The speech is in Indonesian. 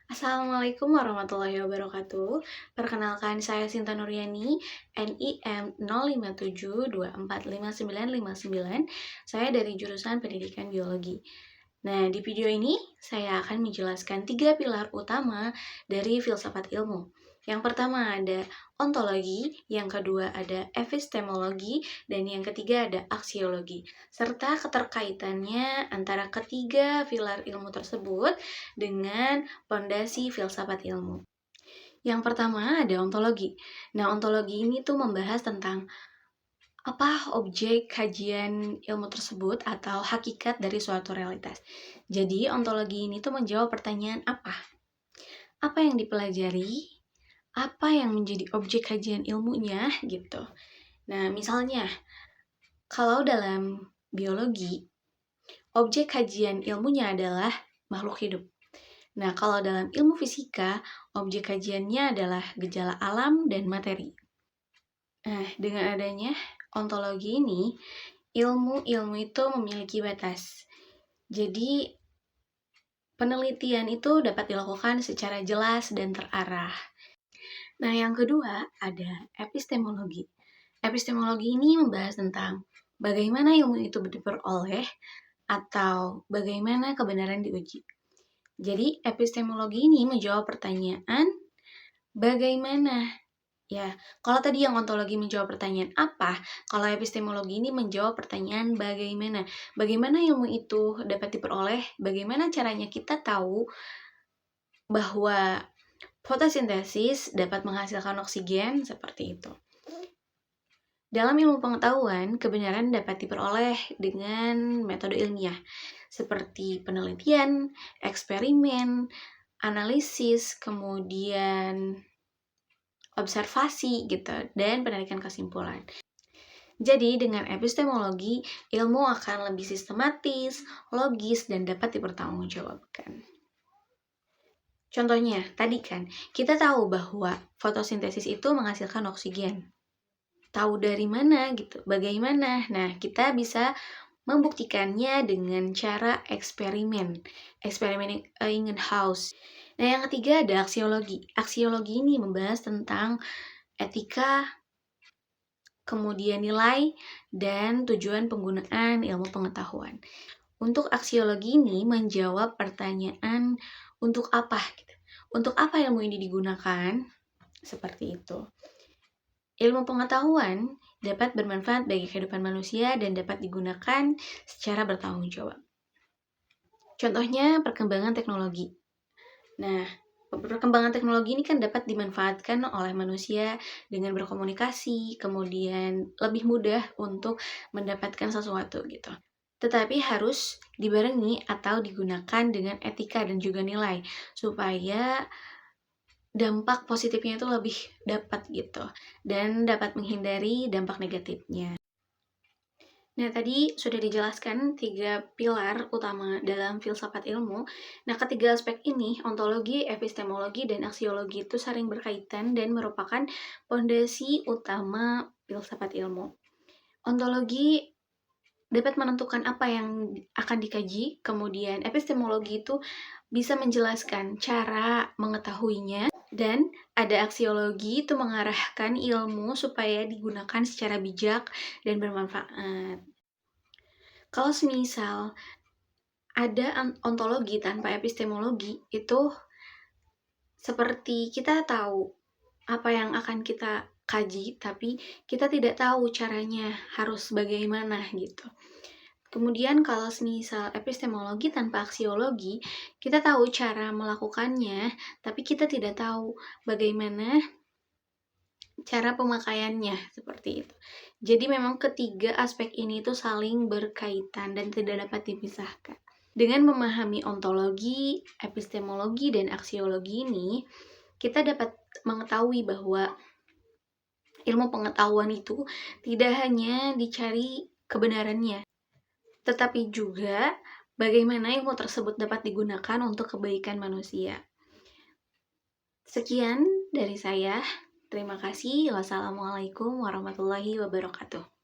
Assalamualaikum warahmatullahi wabarakatuh. Perkenalkan saya Sinta Nuryani, NIM 0572459959. Saya dari jurusan Pendidikan Biologi. Nah, di video ini saya akan menjelaskan 3 pilar utama dari filsafat ilmu. Yang pertama ada ontologi, yang kedua ada epistemologi, dan yang ketiga ada aksiologi, serta keterkaitannya antara ketiga pilar ilmu tersebut dengan pondasi filsafat ilmu. Yang pertama ada ontologi. Nah, ontologi ini tuh membahas tentang apa objek kajian ilmu tersebut atau hakikat dari suatu realitas. Jadi, ontologi ini tuh menjawab pertanyaan apa? Apa yang dipelajari? Apa yang menjadi objek kajian ilmunya gitu. Nah, misalnya kalau dalam biologi, objek kajian ilmunya adalah makhluk hidup. Nah, kalau dalam ilmu fisika, objek kajiannya adalah gejala alam dan materi. Nah, dengan adanya ontologi ini, ilmu-ilmu itu memiliki batas. Jadi, penelitian itu dapat dilakukan secara jelas dan terarah. Nah, yang kedua ada epistemologi. Epistemologi ini membahas tentang bagaimana ilmu itu diperoleh atau bagaimana kebenaran diuji. Jadi, epistemologi ini menjawab pertanyaan bagaimana. Ya, kalau tadi yang ontologi menjawab pertanyaan apa, kalau epistemologi ini menjawab pertanyaan bagaimana. Bagaimana ilmu itu dapat diperoleh, bagaimana caranya kita tahu bahwa fotosintesis dapat menghasilkan oksigen, seperti itu. Dalam ilmu pengetahuan, kebenaran dapat diperoleh dengan metode ilmiah, seperti penelitian, eksperimen, analisis, kemudian observasi gitu, dan penarikan kesimpulan. Jadi, dengan epistemologi, ilmu akan lebih sistematis, logis, dan dapat dipertanggungjawabkan. Contohnya, tadi kan, kita tahu bahwa fotosintesis itu menghasilkan oksigen. Tahu dari mana gitu, bagaimana? Nah, kita bisa membuktikannya dengan cara eksperimen Ingenhouse. Nah, yang ketiga ada aksiologi. Aksiologi ini membahas tentang etika, kemudian nilai, dan tujuan penggunaan ilmu pengetahuan. Untuk aksiologi ini menjawab pertanyaan untuk apa gitu. Untuk apa ilmu ini digunakan? Seperti itu. Ilmu pengetahuan dapat bermanfaat bagi kehidupan manusia dan dapat digunakan secara bertanggung jawab. Contohnya perkembangan teknologi. Nah, perkembangan teknologi ini kan dapat dimanfaatkan oleh manusia dengan berkomunikasi, kemudian lebih mudah untuk mendapatkan sesuatu gitu. Tetapi harus dibarengi atau digunakan dengan etika dan juga nilai supaya dampak positifnya itu lebih dapat gitu dan dapat menghindari dampak negatifnya. Nah, tadi sudah dijelaskan 3 pilar utama dalam filsafat ilmu. Nah, ketiga aspek ini, ontologi, epistemologi, dan aksiologi itu saling berkaitan dan merupakan pondasi utama filsafat ilmu. Ontologi dapat menentukan apa yang akan dikaji, kemudian epistemologi itu bisa menjelaskan cara mengetahuinya, dan ada aksiologi itu mengarahkan ilmu supaya digunakan secara bijak dan bermanfaat. Kalau semisal ada ontologi tanpa epistemologi, itu seperti kita tahu apa yang akan kita kaji, tapi kita tidak tahu caranya harus bagaimana gitu. Kemudian kalau semisal epistemologi tanpa aksiologi, kita tahu cara melakukannya, tapi kita tidak tahu bagaimana cara pemakaiannya, seperti itu. Jadi memang ketiga aspek ini tuh saling berkaitan dan tidak dapat dipisahkan. Dengan memahami ontologi, epistemologi, dan aksiologi ini, kita dapat mengetahui bahwa ilmu pengetahuan itu tidak hanya dicari kebenarannya, tetapi juga bagaimana ilmu tersebut dapat digunakan untuk kebaikan manusia. Sekian dari saya. Terima kasih. Wassalamualaikum warahmatullahi wabarakatuh.